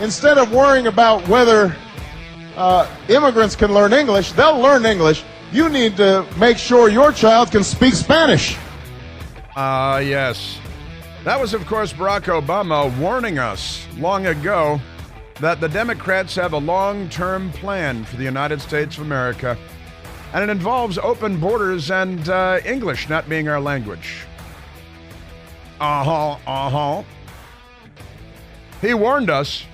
instead of worrying about whether immigrants can learn English, they'll learn English. You need to make sure your child can speak Spanish. Yes. That was, of course, Barack Obama warning us long ago that the Democrats have a long-term plan for the United States of America, and it involves open borders and English not being our language. He warned us.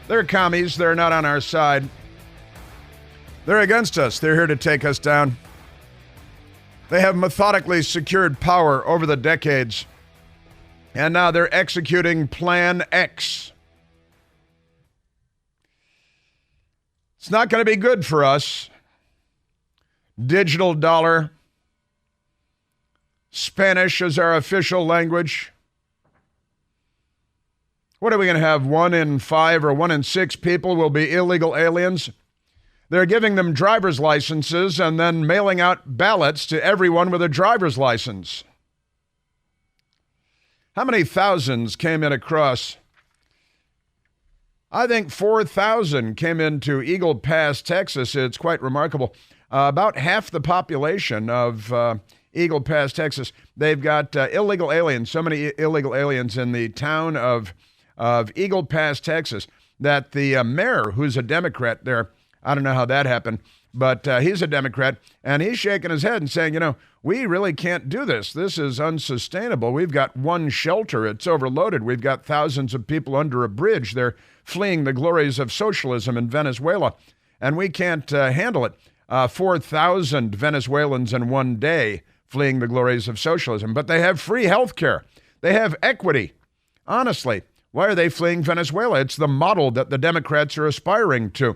They're commies. They're not on our side. They're against us. They're here to take us down. They have methodically secured power over the decades, and now they're executing Plan X. It's not going to be good for us. Digital dollar. Spanish is our official language. What are we going to have? 1 in 5 or 1 in 6 people will be illegal aliens? They're giving them driver's licenses and then mailing out ballots to everyone with a driver's license. How many thousands came in across? I think 4,000 came into Eagle Pass, Texas. It's quite remarkable. About half the population of Eagle Pass, Texas. They've got illegal aliens, so many illegal aliens in the town of Eagle Pass, Texas, that the mayor, who's a Democrat there, I don't know how that happened, but he's a Democrat, and he's shaking his head and saying, we really can't do this. This is unsustainable. We've got one shelter. It's overloaded. We've got thousands of people under a bridge. They're fleeing the glories of socialism in Venezuela, and we can't handle it. 4,000 Venezuelans in one day fleeing the glories of socialism, but they have free health care. They have equity. Honestly, why are they fleeing Venezuela? It's the model that the Democrats are aspiring to.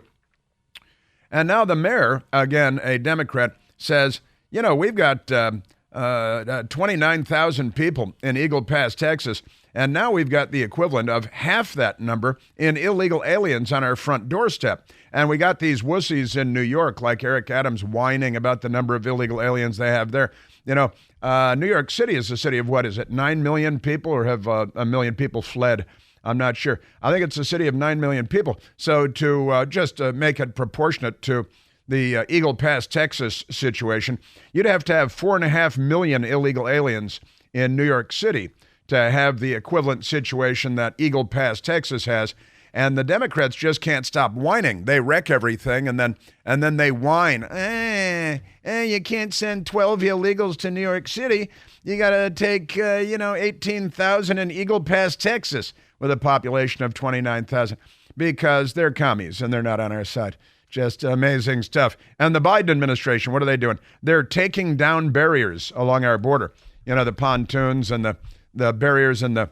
And now the mayor, again, a Democrat, says, we've got 29,000 people in Eagle Pass, Texas, and now we've got the equivalent of half that number in illegal aliens on our front doorstep. And we got these wussies in New York, like Eric Adams, whining about the number of illegal aliens they have there. New York City is a city of, 9 million people, or have a million people fled? I'm not sure. I think it's a city of 9 million people. So to just make it proportionate to the Eagle Pass, Texas situation, you'd have to have 4.5 million illegal aliens in New York City to have the equivalent situation that Eagle Pass, Texas has. And the Democrats just can't stop whining. They wreck everything, and then they whine. You can't send 12 illegals to New York City. You got to take, 18,000 in Eagle Pass, Texas, with a population of 29,000, because they're commies and they're not on our side. Just amazing stuff. And the Biden administration, what are they doing? They're taking down barriers along our border. The pontoons and the barriers in the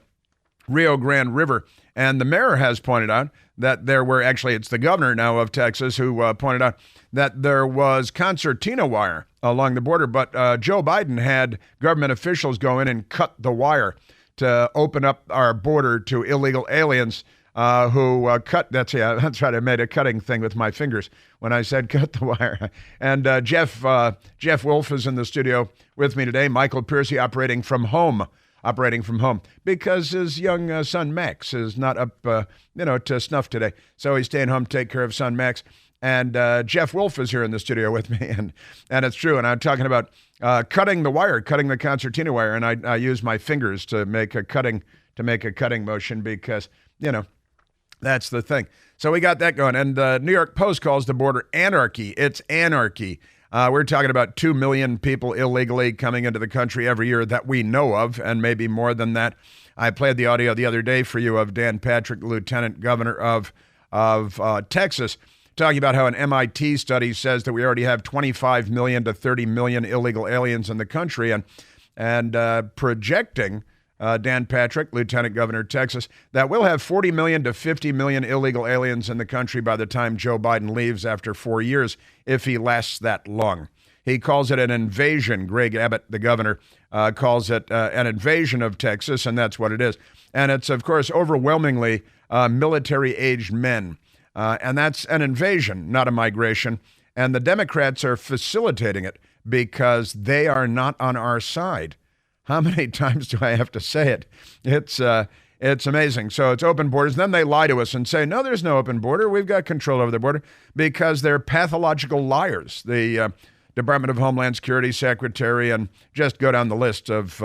Rio Grande River. And the mayor has pointed out that it's the governor now of Texas who pointed out that there was concertina wire along the border, but Joe Biden had government officials go in and cut the wire to open up our border to illegal aliens who cut. That's right. I made a cutting thing with my fingers when I said cut the wire. And Jeff Wolf is in the studio with me today. Michael Piercy operating from home, because his young son Max is not up, to snuff today. So he's staying home to take care of son Max. And Jeff Wolf is here in the studio with me, and it's true. And I'm talking about cutting the wire, cutting the concertina wire, and I use my fingers to make a cutting motion because that's the thing. So we got that going, and the New York Post calls the border anarchy. It's anarchy. We're talking about 2 million people illegally coming into the country every year that we know of, and maybe more than that. I played the audio the other day for you of Dan Patrick, Lieutenant Governor of Texas, talking about how an MIT study says that we already have 25 million to 30 million illegal aliens in the country, and projecting, Dan Patrick, Lieutenant Governor of Texas, that we'll have 40 million to 50 million illegal aliens in the country by the time Joe Biden leaves after 4 years, if he lasts that long. He calls it an invasion. Greg Abbott, the governor, calls it an invasion of Texas, and that's what it is. And it's, of course, overwhelmingly military-aged men. And that's an invasion, not a migration. And the Democrats are facilitating it because they are not on our side. How many times do I have to say it? It's It's amazing. So it's open borders. Then they lie to us and say, no, there's no open border. We've got control over the border, because they're pathological liars. The Department of Homeland Security Secretary, and just go down the list of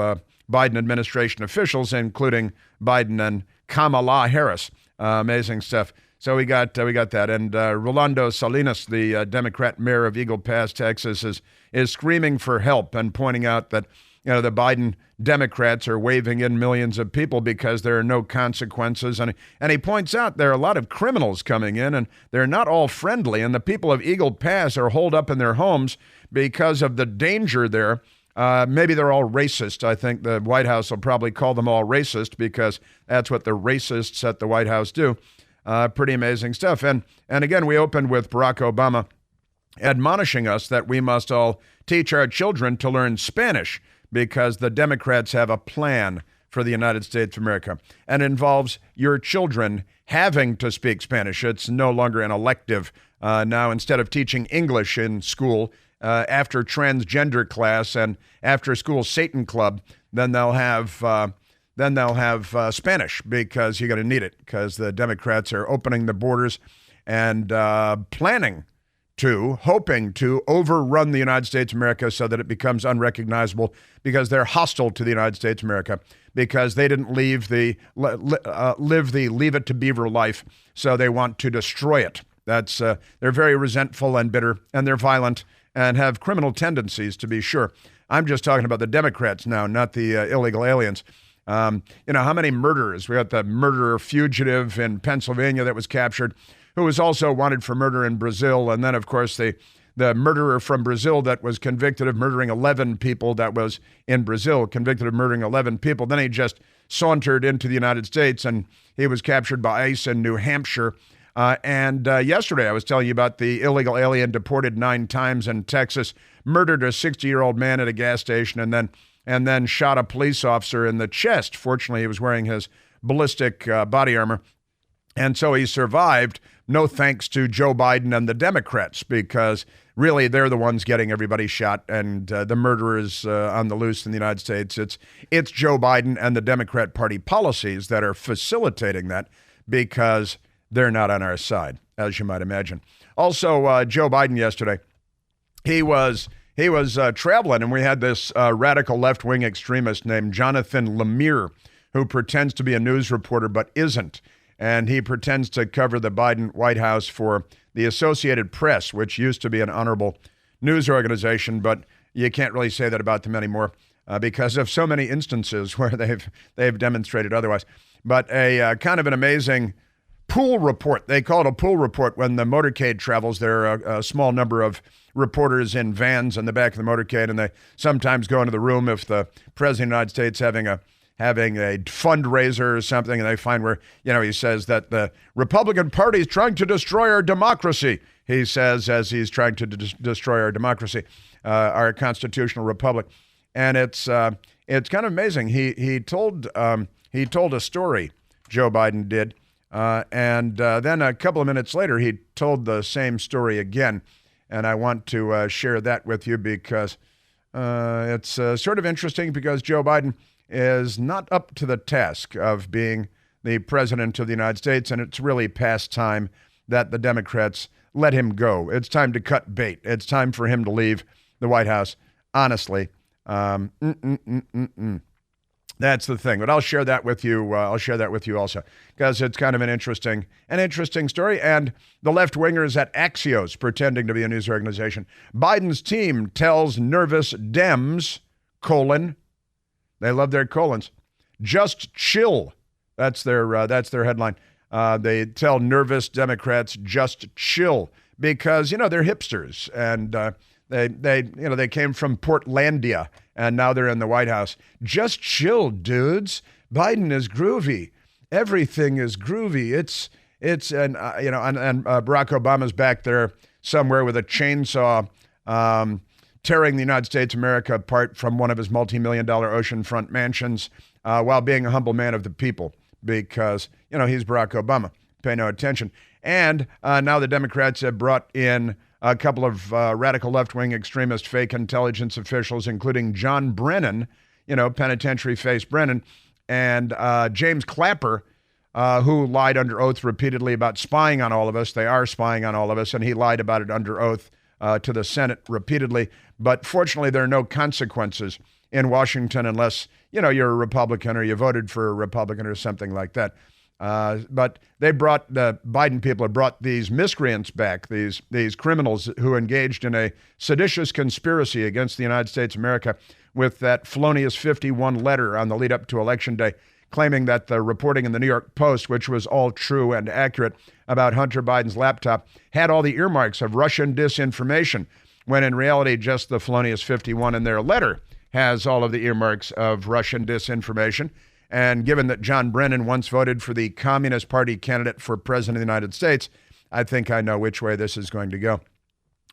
Biden administration officials, including Biden and Kamala Harris. Amazing stuff. So we got that. And Rolando Salinas, the Democrat mayor of Eagle Pass, Texas, is screaming for help and pointing out that the Biden Democrats are waving in millions of people because there are no consequences. And he points out there are a lot of criminals coming in, and they're not all friendly. And the people of Eagle Pass are holed up in their homes because of the danger there. Maybe they're all racist. I think the White House will probably call them all racist, because that's what the racists at the White House do. Pretty amazing stuff. And again, we opened with Barack Obama admonishing us that we must all teach our children to learn Spanish, because the Democrats have a plan for the United States of America, and involves your children having to speak Spanish. It's no longer an elective. Now, instead of teaching English in school, after transgender class and after school Satan club, then they'll have Spanish, because you're going to need it, because the Democrats are opening the borders and hoping to overrun the United States of America so that it becomes unrecognizable, because they're hostile to the United States of America, because they didn't live the Leave It to Beaver life, so they want to destroy it. They're very resentful and bitter, and they're violent and have criminal tendencies, to be sure. I'm just talking about the Democrats now, not the illegal aliens. How many murderers? We got the murderer fugitive in Pennsylvania that was captured, who was also wanted for murder in Brazil. And then, of course, the murderer from Brazil that was convicted of murdering 11 people, that was in Brazil, convicted of murdering 11 people. Then he just sauntered into the United States, and he was captured by ICE in New Hampshire. And yesterday I was telling you about the illegal alien deported 9 times in Texas, murdered a 60-year-old man at a gas station, and then shot a police officer in the chest. Fortunately, he was wearing his ballistic body armor. And so he survived, no thanks to Joe Biden and the Democrats, because really they're the ones getting everybody shot, and the murderers on the loose in the United States. It's Joe Biden and the Democrat Party policies that are facilitating that, because they're not on our side, as you might imagine. Also, Joe Biden yesterday, he was traveling, and we had this radical left-wing extremist named Jonathan Lemire, who pretends to be a news reporter but isn't. And he pretends to cover the Biden White House for the Associated Press, which used to be an honorable news organization, but you can't really say that about them anymore because of so many instances where they've demonstrated otherwise. But a kind of an amazing pool report. They call it a pool report when the motorcade travels. There are a small number of reporters in vans in the back of the motorcade, and they sometimes go into the room if the President of the United States having a fundraiser or something, and they find where, he says that the Republican Party is trying to destroy our democracy, he says, as he's trying to destroy our democracy, our constitutional republic. And it's kind of amazing. He told a story, Joe Biden did, and then a couple of minutes later, he told the same story again. And I want to share that with you because it's sort of interesting, because Joe Biden is not up to the task of being the president of the United States, and it's really past time that the Democrats let him go. It's time to cut bait. It's time for him to leave the White House. Honestly, that's the thing. But I'll share that with you. Also, because it's kind of an interesting story. And the left-wingers at Axios, pretending to be a news organization. Biden's team tells nervous Dems, they love their colons, just chill. That's their headline. They tell nervous Democrats just chill because they're hipsters, and they came from Portlandia, and now they're in the White House. Just chill, dudes. Biden is groovy. Everything is groovy. And Barack Obama's back there somewhere with a chainsaw, tearing the United States of America apart from one of his multi-million-dollar oceanfront mansions while being a humble man of the people, because, he's Barack Obama. Pay no attention. And now the Democrats have brought in a couple of radical left-wing extremist fake intelligence officials, including John Brennan, penitentiary face Brennan, and James Clapper, who lied under oath repeatedly about spying on all of us. They are spying on all of us, and he lied about it under oath to the Senate repeatedly. But fortunately, there are no consequences in Washington unless, you're a Republican or you voted for a Republican or something like that. But the Biden people have brought these miscreants back, these criminals who engaged in a seditious conspiracy against the United States of America with that felonious 51 letter on the lead up to Election Day, claiming that the reporting in the New York Post, which was all true and accurate about Hunter Biden's laptop, had all the earmarks of Russian disinformation, when in reality just the felonious 51 in their letter has all of the earmarks of Russian disinformation. And given that John Brennan once voted for the Communist Party candidate for president of the United States, I think I know which way this is going to go.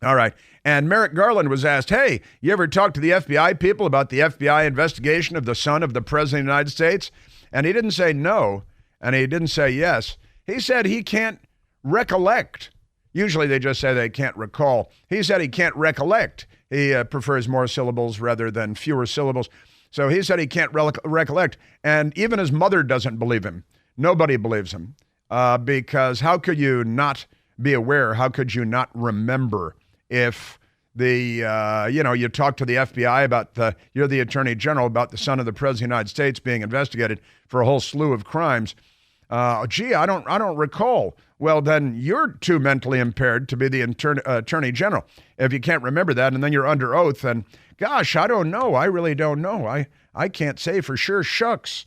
All right. And Merrick Garland was asked, hey, you ever talk to the FBI people about the FBI investigation of the son of the president of the United States? And he didn't say no, and he didn't say yes. He said he can't recollect. Usually they just say they can't recall. He said he can't recollect. He prefers more syllables rather than fewer syllables. So he said he can't recollect, and even his mother doesn't believe him. Nobody believes him, because how could you not be aware? How could you not remember if you talk to the FBI about you're the Attorney General, about the son of the President of the United States being investigated for a whole slew of crimes. I don't recall. Well, then you're too mentally impaired to be the Attorney General if you can't remember that, and then you're under oath and. Gosh, I don't know. I really don't know. I can't say for sure. Shucks.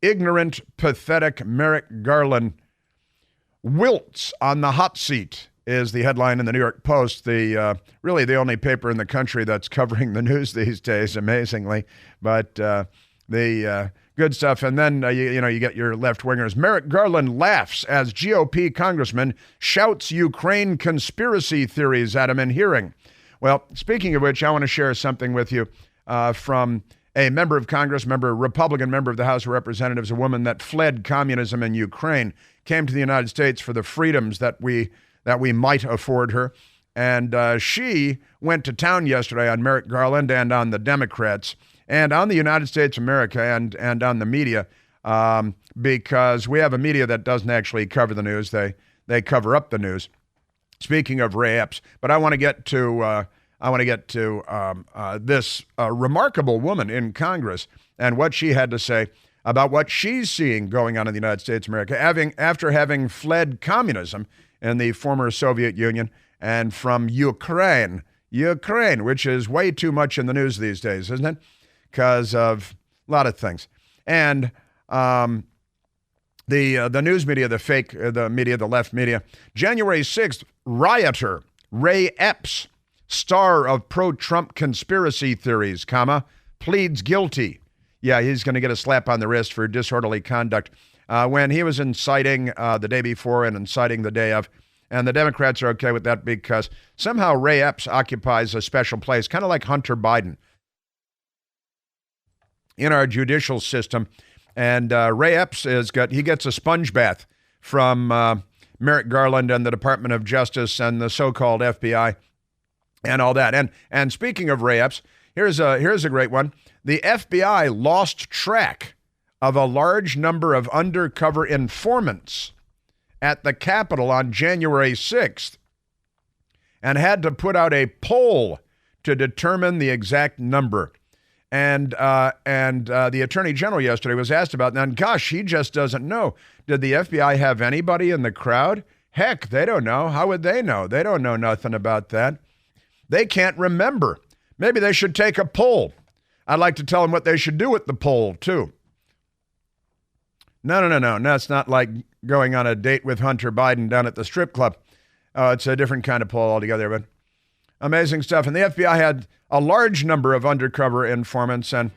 Ignorant, pathetic Merrick Garland wilts on the hot seat is the headline in the New York Post. Really the only paper in the country that's covering the news these days, amazingly. But the good stuff. And then, you get your left-wingers. Merrick Garland laughs as GOP congressman shouts Ukraine conspiracy theories at him in hearing. Well, speaking of which, I want to share something with you from a member of Congress, Republican member of the House of Representatives, a woman that fled communism in Ukraine, came to the United States for the freedoms that we might afford her. And she went to town yesterday on Merrick Garland and on the Democrats and on the United States of America and on the media, because we have a media that doesn't actually cover the news. They cover up the news. Speaking of Ray Epps, but I want to get to this remarkable woman in Congress and what she had to say about what she's seeing going on in the United States of America, after having fled communism in the former Soviet Union and from Ukraine, which is way too much in the news these days, isn't it? Because of a lot of things. And the news media, the left media, January 6th, rioter Ray Epps, star of pro-Trump conspiracy theories, pleads guilty. Yeah, he's going to get a slap on the wrist for disorderly conduct when he was inciting the day before and inciting the day of. And the Democrats are okay with that because somehow Ray Epps occupies a special place, kind of like Hunter Biden, in our judicial system. And Ray Epps gets a sponge bath from Merrick Garland and the Department of Justice and the so-called FBI and all that. And speaking of Ray Epps, here's a great one. The FBI lost track of a large number of undercover informants at the Capitol on January 6th and had to put out a poll to determine the exact number. And the Attorney General yesterday was asked about that, and gosh, he just doesn't know. Did the FBI have anybody in the crowd? Heck, they don't know. How would they know? They don't know nothing about that. They can't remember. Maybe they should take a poll. I'd like to tell them what they should do with the poll, too. No, it's not like going on a date with Hunter Biden down at the strip club. It's a different kind of poll altogether, but amazing stuff. And the FBI had a large number of undercover informants and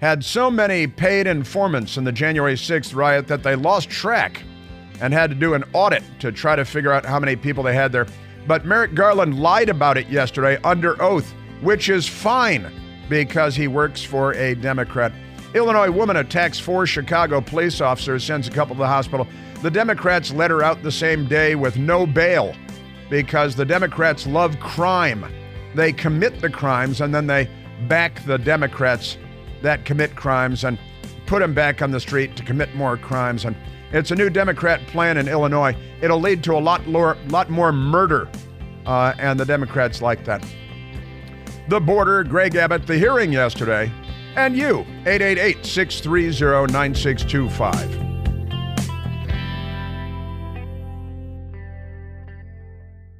had so many paid informants in the January 6th riot that they lost track and had to do an audit to try to figure out how many people they had there. But Merrick Garland lied about it yesterday under oath, which is fine because he works for a Democrat. Illinois woman attacks 4 Chicago police officers, sends a couple to the hospital. The Democrats let her out the same day with no bail because the Democrats love crime. They commit the crimes and then they back the Democrats that commit crimes. And put them back on the street to commit more crimes. And it's a new Democrat plan in Illinois. It'll lead to a lot more murder, and the Democrats like that. The border, Greg Abbott, the hearing yesterday, and you, 888-630-9625.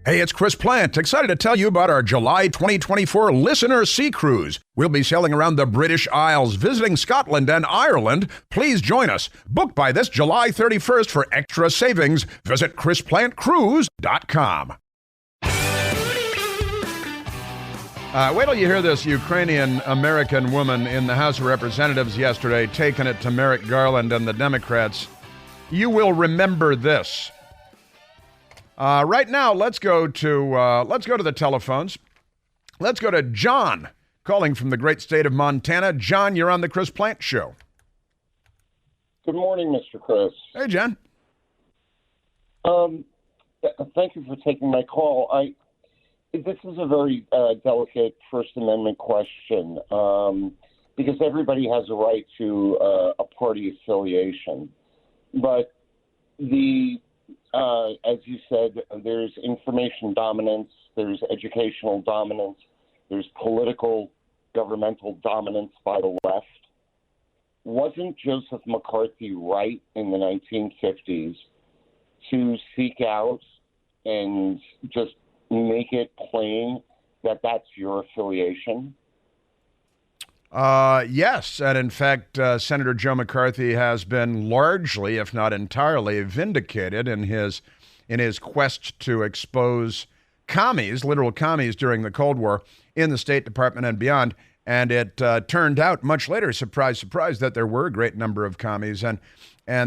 Hey, it's Chris Plant, excited to tell you about our July 2024 Listener Sea Cruise. We'll be sailing around the British Isles, visiting Scotland and Ireland. Please join us. Book by this July 31st for extra savings. Visit ChrisPlantCruise.com. Wait till you hear this Ukrainian-American woman in the House of Representatives yesterday taking it to Merrick Garland and the Democrats. You will remember this. Right now, let's go to the telephones. Let's go to John, calling from the great state of Montana. John, you're on the Chris Plant Show. Good morning, Mr. Chris. Hey, John. Thank you for taking my call. This is a very delicate First Amendment question because everybody has a right to a party affiliation. But as you said, there's information dominance, there's educational dominance, there's political, governmental dominance by the left. Wasn't Joseph McCarthy right in the 1950s to seek out and just make it plain that that's your affiliation? Yes, and in fact, Senator Joe McCarthy has been largely, if not entirely, vindicated in his quest to expose commies, literal commies, during the Cold War in the State Department and beyond. And it turned out much later, surprise, surprise, that there were a great number of commies. And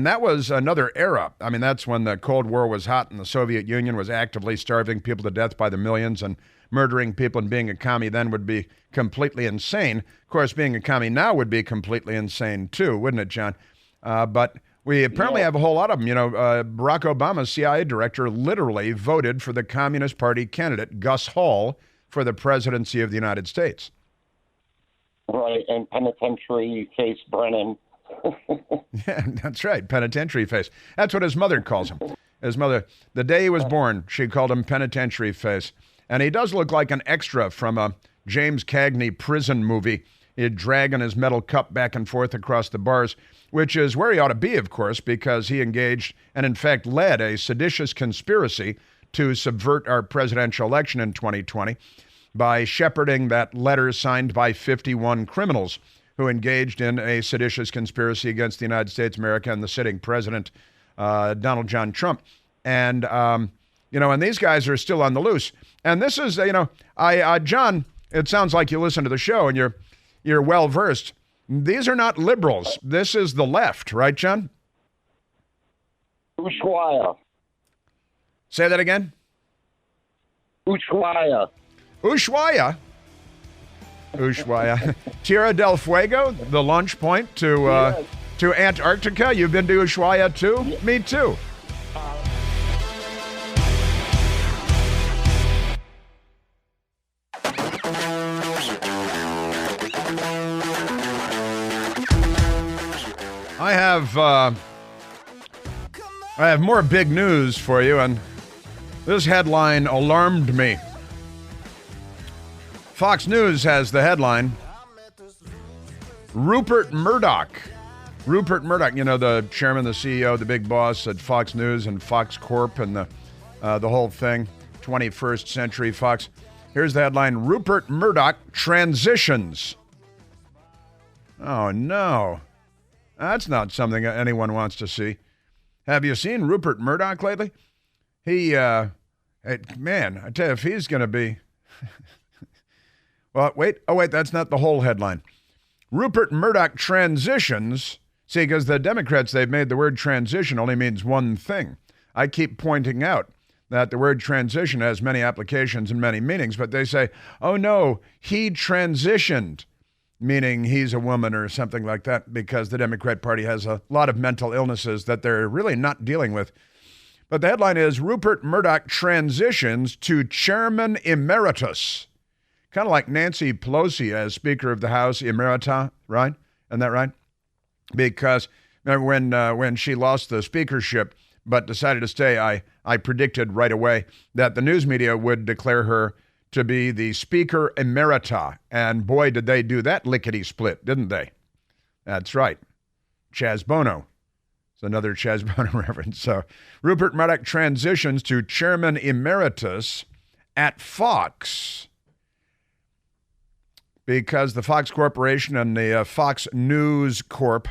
that was another era. I mean, that's when the Cold War was hot and the Soviet Union was actively starving people to death by the millions, and murdering people and being a commie then would be completely insane. Of course, being a commie now would be completely insane too, wouldn't it, John? But we apparently have a whole lot of them. You know, Barack Obama's CIA director literally voted for the Communist Party candidate, Gus Hall, for the presidency of the United States. Right, and penitentiary face Brennan. Yeah, that's right, penitentiary face. That's what his mother calls him. His mother, the day he was born, she called him penitentiary face. And he does look like an extra from a James Cagney prison movie. He'd dragging his metal cup back and forth across the bars, which is where he ought to be, of course, because he engaged and, in fact, led a seditious conspiracy to subvert our presidential election in 2020 by shepherding that letter signed by 51 criminals who engaged in a seditious conspiracy against the United States, America, and the sitting president, Donald John Trump. And, and these guys are still on the loose. And this is, John, it sounds like you listen to the show and you're well-versed. These are not liberals. This is the left, right, John? Ushuaia. Say that again? Ushuaia. Ushuaia? Ushuaia. Tierra del Fuego, the launch point to Antarctica. You've been to Ushuaia too? Yeah. Me too. I have more big news for you, and this headline alarmed me. Fox News has the headline, Rupert Murdoch. Rupert Murdoch, the chairman, the CEO, the big boss at Fox News and Fox Corp and the whole thing, 21st Century Fox. Here's the headline, Rupert Murdoch transitions. Oh, no. That's not something anyone wants to see. Have you seen Rupert Murdoch lately? Man, I tell you, if he's going to be... Well, wait, that's not the whole headline. Rupert Murdoch transitions. See, because the Democrats, they've made the word transition only means one thing. I keep pointing out that the word transition has many applications and many meanings, but they say, oh no, he transitioned, meaning he's a woman or something like that, because the Democrat Party has a lot of mental illnesses that they're really not dealing with. But the headline is, Rupert Murdoch transitions to chairman emeritus. Kind of like Nancy Pelosi as Speaker of the House Emerita, right? Isn't that right? because when she lost the speakership but decided to stay, I predicted right away that the news media would declare her to be the Speaker Emerita. And boy, did they do that lickety-split, didn't they? That's right. Chaz Bono. It's another Chaz Bono reference. So Rupert Murdoch transitions to Chairman Emeritus at Fox because the Fox Corporation and the Fox News Corp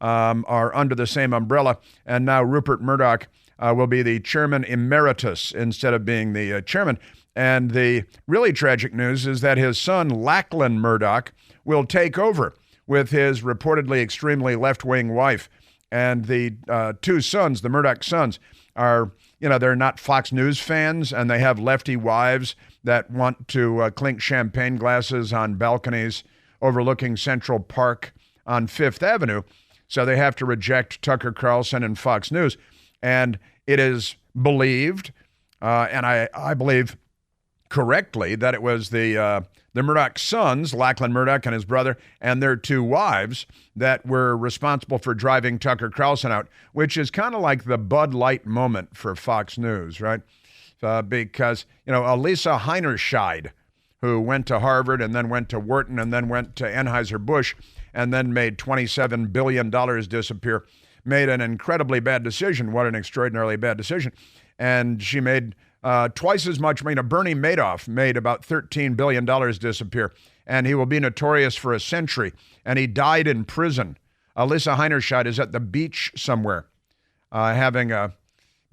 are under the same umbrella. And now Rupert Murdoch will be the Chairman Emeritus instead of being the chairman. And the really tragic news is that his son, Lachlan Murdoch, will take over with his reportedly extremely left-wing wife. And the two sons, the Murdoch sons, are, they're not Fox News fans, and they have lefty wives that want to clink champagne glasses on balconies overlooking Central Park on Fifth Avenue. So they have to reject Tucker Carlson and Fox News. And it is believed, and I believe correctly, that it was the Murdoch sons, Lachlan Murdoch and his brother, and their two wives that were responsible for driving Tucker Carlson out, which is kind of like the Bud Light moment for Fox News, right? Because, Elisa Heinerscheid, who went to Harvard and then went to Wharton and then went to Anheuser-Busch and then made $27 billion disappear, made an incredibly bad decision. What an extraordinarily bad decision. And she made twice as much. Bernie Madoff made about $13 billion disappear, and he will be notorious for a century. And he died in prison. Elisa Heinerscheid is at the beach somewhere having a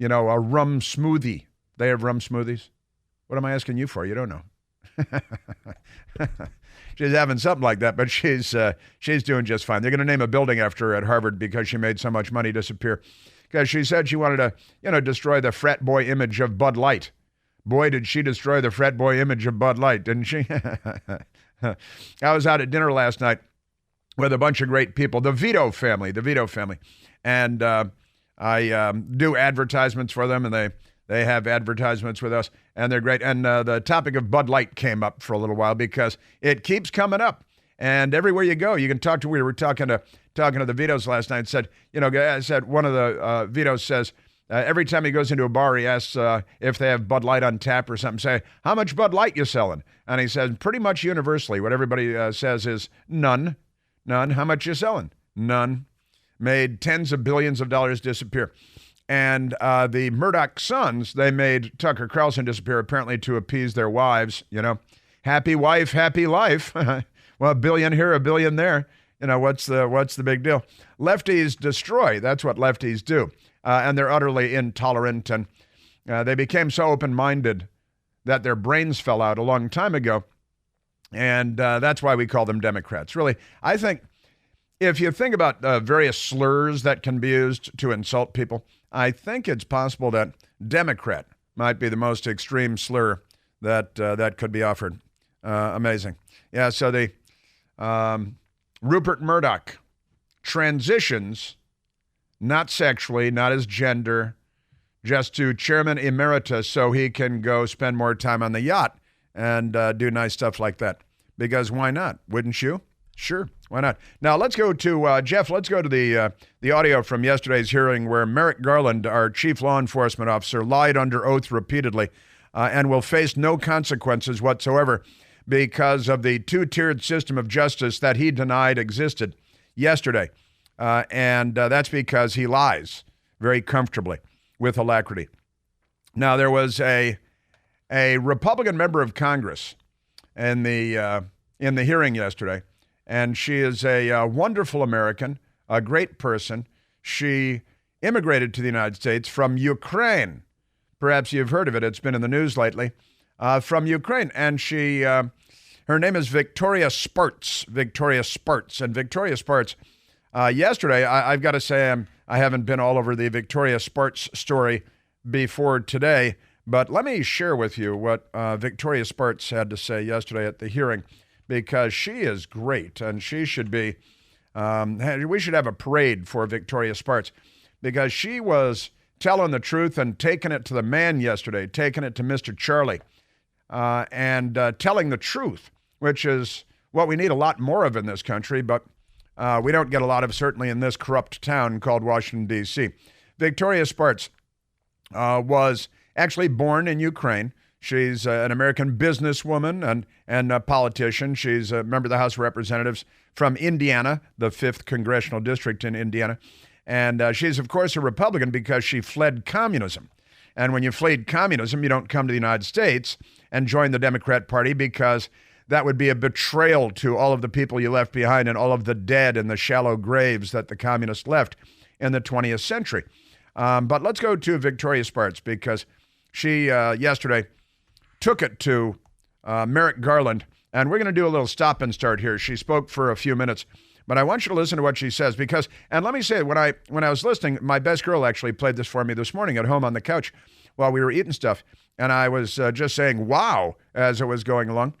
rum smoothie. They have rum smoothies? What am I asking you for? You don't know. She's having something like that, but she's doing just fine. They're going to name a building after her at Harvard because she made so much money disappear. Because she said she wanted to, destroy the frat boy image of Bud Light. Boy, did she destroy the frat boy image of Bud Light, didn't she? I was out at dinner last night with a bunch of great people, the Vito family. And I do advertisements for them, and they have advertisements with us, and they're great. And the topic of Bud Light came up for a little while because it keeps coming up. And everywhere you go, you can talk to. We were talking to the Vitos last night. Said, I said one of the Vitos says every time he goes into a bar, he asks if they have Bud Light on tap or something. Say, how much Bud Light you selling? And he says pretty much universally what everybody says is none. How much you selling? None. Made tens of billions of dollars disappear. And the Murdoch sons, they made Tucker Carlson disappear apparently to appease their wives. Happy wife, happy life. Well, a billion here, a billion there. What's the big deal? Lefties destroy. That's what lefties do. And they're utterly intolerant. And they became so open-minded that their brains fell out a long time ago. And that's why we call them Democrats. Really, I think if you think about various slurs that can be used to insult people, I think it's possible that Democrat might be the most extreme slur that could be offered. Amazing. Yeah, so the Rupert Murdoch transitions, not sexually, not as gender, just to Chairman Emeritus so he can go spend more time on the yacht and do nice stuff like that. Because why not? Wouldn't you? Sure, why not? Now let's go to, Jeff, let's go to the audio from yesterday's hearing where Merrick Garland, our chief law enforcement officer, lied under oath repeatedly and will face no consequences whatsoever because of the two-tiered system of justice that he denied existed yesterday. And that's because he lies very comfortably with alacrity. Now, there was a Republican member of Congress in the hearing yesterday, and she is a wonderful American, a great person. She immigrated to the United States from Ukraine. Perhaps you've heard of it. It's been in the news lately. From Ukraine, and she, her name is Victoria Spartz. And Victoria Spartz, yesterday, I've got to say I haven't been all over the Victoria Spartz story before today, but let me share with you what Victoria Spartz had to say yesterday at the hearing, because she is great, and she should be, we should have a parade for Victoria Spartz, because she was telling the truth and taking it to the man yesterday, taking it to Mr. Charlie, and telling the truth, which is what we need a lot more of in this country. But we don't get a lot of, certainly in this corrupt town called Washington, D.C. Victoria Spartz was actually born in Ukraine. She's an American businesswoman and a politician. She's a member of the House of Representatives from Indiana, the 5th Congressional District in Indiana. And she's, of course, a Republican because she fled communism. And when you fled communism, you don't come to the United States and join the Democrat Party because that would be a betrayal to all of the people you left behind and all of the dead and the shallow graves that the communists left in the 20th century. But let's go to Victoria Spartz because she yesterday took it to Merrick Garland, and we're going to do a little stop and start here. She spoke for a few minutes, but I want you to listen to what she says because, and let me say, when I was listening, my best girl actually played this for me this morning at home on the couch while we were eating stuff, and I was just saying "wow" as it was going along,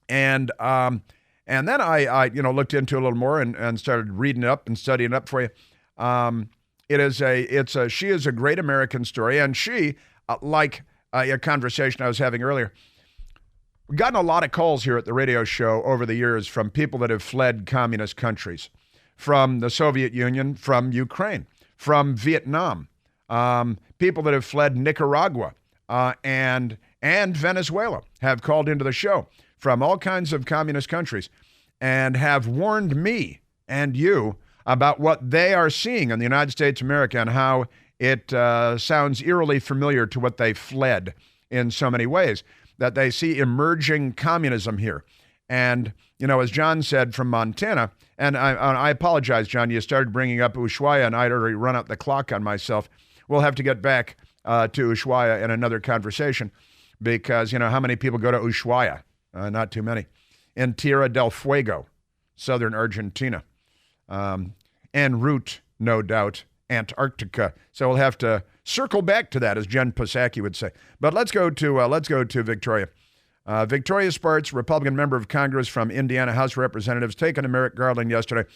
and then I looked into it a little more and started reading it up and studying it up for you. She is a great American story, and she like a conversation I was having earlier. We've gotten a lot of calls here at the radio show over the years from people that have fled communist countries, from the Soviet Union, from Ukraine, from Vietnam, people that have fled Nicaragua and Venezuela have called into the show from all kinds of communist countries and have warned me and you about what they are seeing in the United States of America and how it sounds eerily familiar to what they fled in so many ways, that they see emerging communism here. And, as John said from Montana, and I apologize, John, you started bringing up Ushuaia, and I'd already run out the clock on myself. We'll have to get back to Ushuaia in another conversation because, how many people go to Ushuaia? Not too many. In Tierra del Fuego, southern Argentina. En route, no doubt, Antarctica. So we'll have to circle back to that, as Jen Psaki would say. But let's go to Victoria. Victoria Spartz, Republican member of Congress from Indiana, House of Representatives, taken to Merrick Garland yesterday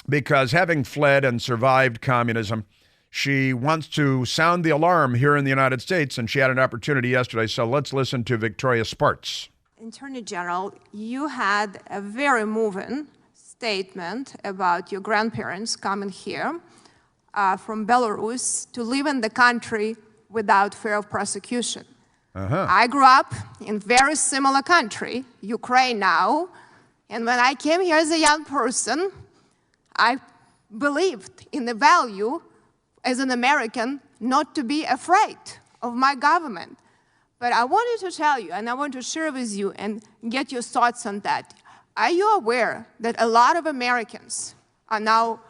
because having fled and survived communism, she wants to sound the alarm here in the United States, and she had an opportunity yesterday. So let's listen to Victoria Spartz. Attorney General, you had a very moving statement about your grandparents coming here from Belarus to live in the country without fear of prosecution. I grew up in a very similar country, Ukraine now, and when I came here as a young person, I believed in the value as an American not to be afraid of my government. But I wanted to tell you, and I want to share with you and get your thoughts on that. Are you aware that a lot of Americans are now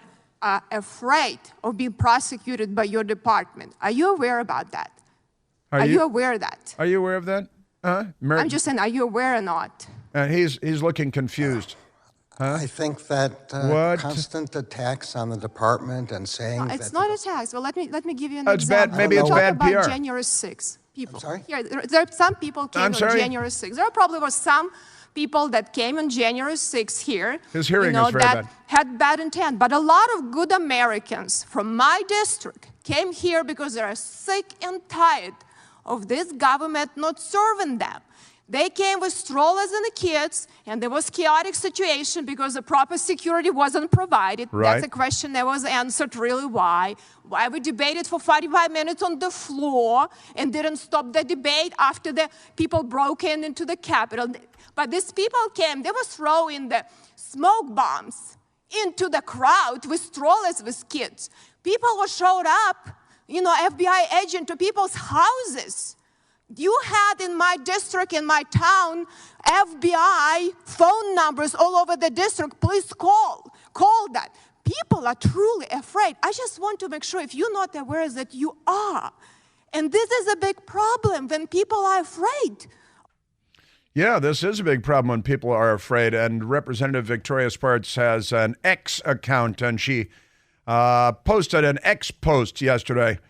afraid of being prosecuted by your department? Are you aware about that? Are you aware of that? Are you aware of that? I'm just saying, are you aware or not? He's looking confused. I think that constant attacks on the department and saying no, it's not attacks. Well, let me give you an it's example. Bad, maybe it's bad about PR. January 6th. People. I'm sorry? Here, there are some people came on January 6th. There probably were some people that came on January 6th here. His hearing is very that bad. had bad intent. But a lot of good Americans from my district came here because they are sick and tired of this government not serving them. They came with strollers and the kids, and there was chaotic situation because the proper security wasn't provided. Right. That's a question that was answered really why. Why we debated for 45 minutes on the floor and didn't stop the debate after the people broke into the Capitol. But these people came, they were throwing the smoke bombs into the crowd with strollers with kids. People were showed up, FBI agent to people's houses. You had in my district, in my town, FBI phone numbers all over the district. Please call that. People are truly afraid. I just want to make sure if you're not aware that you are. And this is a big problem when people are afraid. Yeah, this is a big problem when people are afraid. And Representative Victoria Spartz has an X account, and she posted an X post yesterday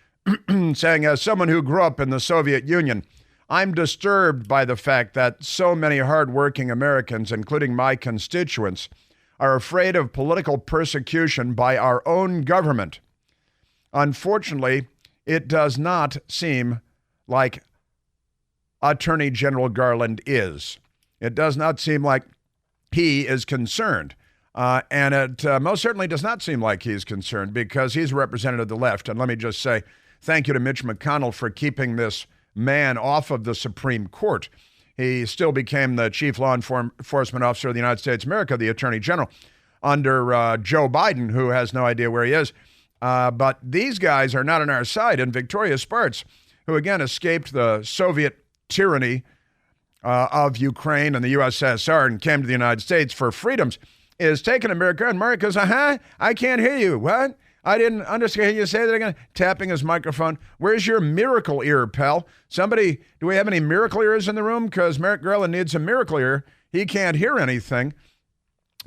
saying, as someone who grew up in the Soviet Union, I'm disturbed by the fact that so many hardworking Americans, including my constituents, are afraid of political persecution by our own government. Unfortunately, it does not seem like Attorney General Garland is. It does not seem like he is concerned And it most certainly does not seem like he's concerned because he's a representative of the left. And let me just say thank you to Mitch McConnell for keeping this man off of the Supreme Court. He still became the chief law enforcement officer of the United States of America, the Attorney General, under Joe Biden, who has no idea where he is. But these guys are not on our side. And Victoria Spartz, who again escaped the Soviet tyranny of Ukraine and the USSR and came to the United States for freedoms, is taking America. And Mark goes, I can't hear you. What? I didn't understand. Can you say that again? Tapping his microphone. Where's your miracle ear, pal? Somebody, do we have any miracle ears in the room? Because Merrick Garland needs a miracle ear. He can't hear anything.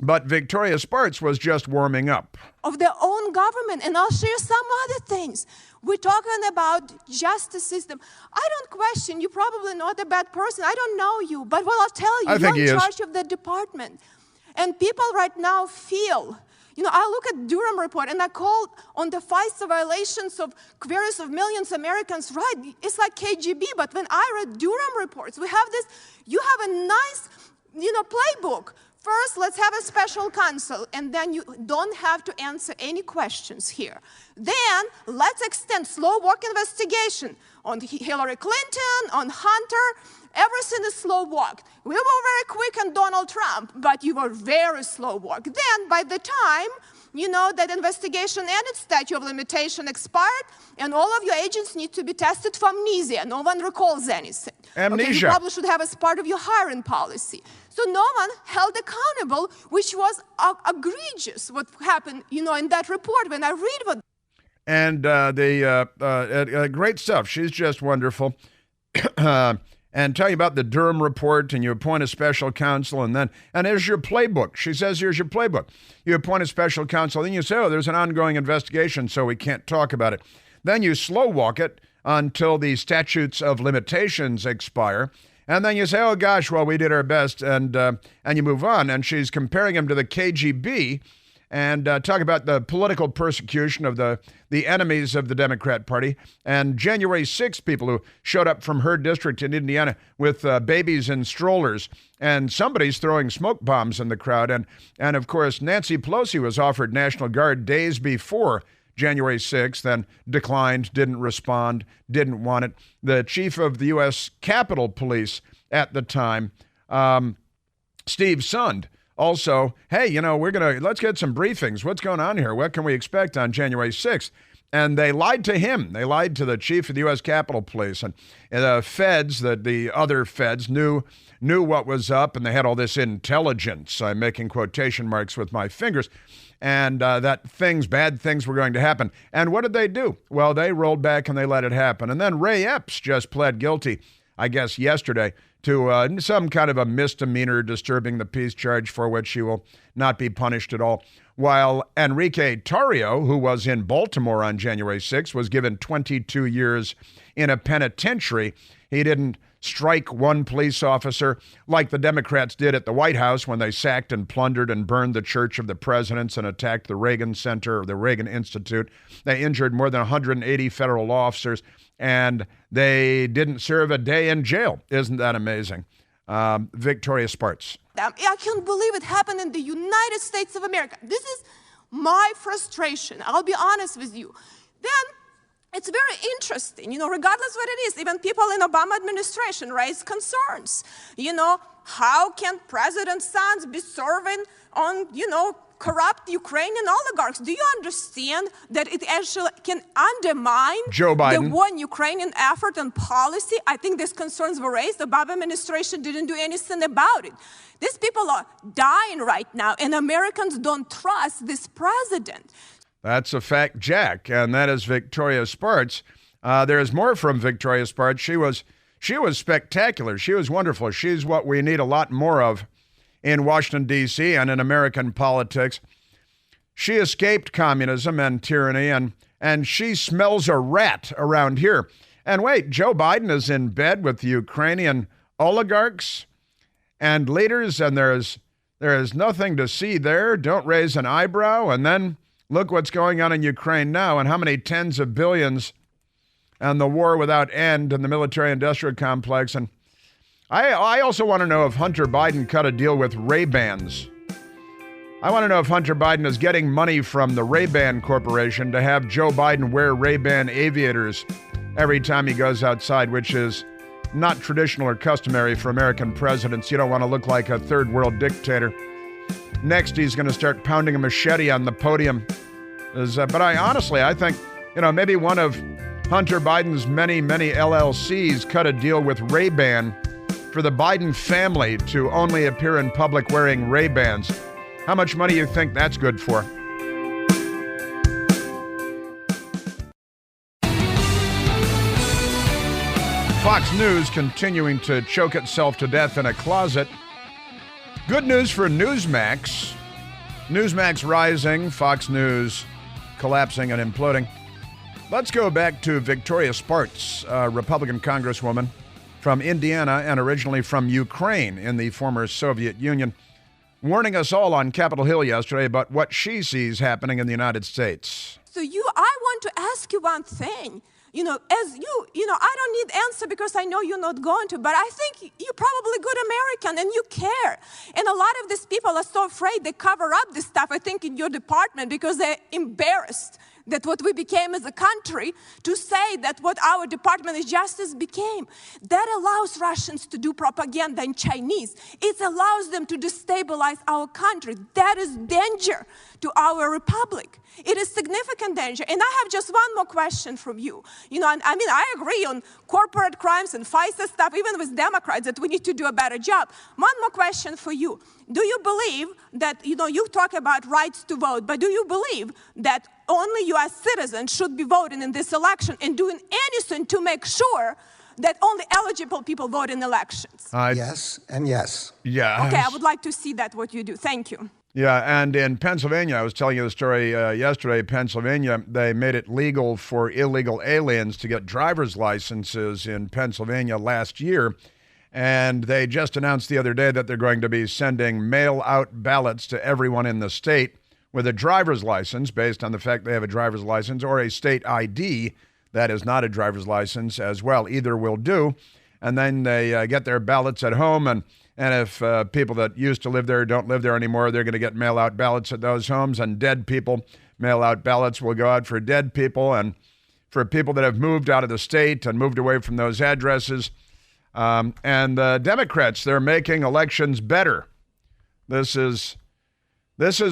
But Victoria Spartz was just warming up. Of their own government, and I'll share some other things. We're talking about justice system. I don't question, you're probably not a bad person. I don't know you, but what I'll tell you, you're in charge of the department. And people right now feel, I look at Durham report and I call on the FISA violations of various of millions of Americans, right? It's like KGB, but when I read Durham reports, we have this, you have a nice, playbook. First, let's have a special counsel, and then you don't have to answer any questions here. Then, let's extend slow walk investigation on Hillary Clinton, on Hunter. Everything is slow walk. We were very quick on Donald Trump, but you were very slow walk. Then, by the time, that investigation ended, statute of limitation expired, and all of your agents need to be tested for amnesia. No one recalls anything. Amnesia. Okay, you probably should have as part of your hiring policy. So no one held accountable, which was egregious what happened, in that report when I read what. And great stuff. She's just wonderful. And tell you about the Durham report, and you appoint a special counsel, and here's your playbook. She says, here's your playbook. You appoint a special counsel, then you say, there's an ongoing investigation, so we can't talk about it. Then you slow walk it until the statutes of limitations expire. And then you say, oh, gosh, well, we did our best, and you move on. And she's comparing him to the KGB and talk about the political persecution of the enemies of the Democrat Party. And January 6th, people who showed up from her district in Indiana with babies in strollers, and somebody's throwing smoke bombs in the crowd. And of course, Nancy Pelosi was offered National Guard days before January 6th, and declined, didn't respond, didn't want it. The chief of the U.S. Capitol Police at the time, Steve Sund, also, hey, let's get some briefings. What's going on here? What can we expect on January 6th? And they lied to him. They lied to the chief of the U.S. Capitol Police. And the feds, the other feds, knew what was up, and they had all this intelligence. I'm making quotation marks with my fingers. And that bad things were going to happen. And what did they do? Well, they rolled back and they let it happen. And then Ray Epps just pled guilty, I guess yesterday, to some kind of a misdemeanor disturbing the peace charge for which he will not be punished at all. While Enrique Tarrio, who was in Baltimore on January 6th, was given 22 years in a penitentiary. He didn't strike one police officer like the Democrats did at the White House when they sacked and plundered and burned the Church of the Presidents and attacked the Reagan Center or the Reagan Institute. They injured more than 180 federal law officers, and they didn't serve a day in jail. Isn't that amazing? Victoria Spartz. I can't believe it happened in the United States of America. This is my frustration. I'll be honest with you. Then it's very interesting, regardless what it is, even people in Obama administration raise concerns. How can President's sons be serving on, corrupt Ukrainian oligarchs? Do you understand that it actually can undermine Joe Biden, the one Ukrainian effort and policy? I think these concerns were raised. The Obama administration didn't do anything about it. These people are dying right now, and Americans don't trust this president. That's a fact, Jack, and that is Victoria Spartz. There is more from Victoria Spartz. She was spectacular. She was wonderful. She's what we need a lot more of in Washington, D.C. and in American politics. She escaped communism and tyranny, and she smells a rat around here. And wait, Joe Biden is in bed with the Ukrainian oligarchs and leaders, and there is nothing to see there. Don't raise an eyebrow. And then look what's going on in Ukraine now and how many tens of billions and the war without end and the military-industrial complex. And I also want to know if Hunter Biden cut a deal with Ray-Bans. I want to know if Hunter Biden is getting money from the Ray-Ban Corporation to have Joe Biden wear Ray-Ban aviators every time he goes outside, which is not traditional or customary for American presidents. You don't want to look like a third world dictator. Next, he's going to start pounding a machete on the podium. But I think, maybe one of Hunter Biden's many, many LLCs cut a deal with Ray-Ban for the Biden family to only appear in public wearing Ray-Bans. How much money do you think that's good for? Fox News continuing to choke itself to death in a closet. Good news for Newsmax. Newsmax rising, Fox News collapsing and imploding. Let's go back to Victoria Spartz, a Republican congresswoman from Indiana and originally from Ukraine in the former Soviet Union, warning us all on Capitol Hill yesterday about what she sees happening in the United States. So I want to ask you one thing. I don't need answer because I know you're not going to, but I think you're probably a good American and you care. And a lot of these people are so afraid they cover up this stuff, I think, in your department because they're embarrassed that what we became as a country, to say that what our Department of Justice became. That allows Russians to do propaganda in Chinese. It allows them to destabilize our country. That is danger to our republic. It is significant danger. And I have just one more question from you. I agree on corporate crimes and FISA stuff, even with Democrats, that we need to do a better job. One more question for you. Do you believe that, you talk about rights to vote, but do you believe that only U.S. citizens should be voting in this election and doing anything to make sure that only eligible people vote in elections? Yes and yes. Yeah. Okay, I would like to see that, what you do. Thank you. Yeah, and in Pennsylvania, I was telling you the story yesterday, Pennsylvania, they made it legal for illegal aliens to get driver's licenses in Pennsylvania last year. And they just announced the other day that they're going to be sending mail-out ballots to everyone in the state with a driver's license based on the fact they have a driver's license or a state ID that is not a driver's license as well. Either will do. And then they get their ballots at home. And if people that used to live there don't live there anymore, they're going to get mail-out ballots at those homes. And dead people, mail-out ballots will go out for dead people. And for people that have moved out of the state and moved away from those addresses. And the Democrats, they're making elections better. This is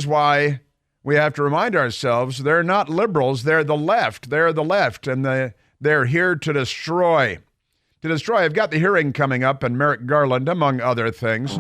why we have to remind ourselves they're not liberals, they're the left. They're the left, and they're here to destroy. I've got the hearing coming up, and Merrick Garland, among other things,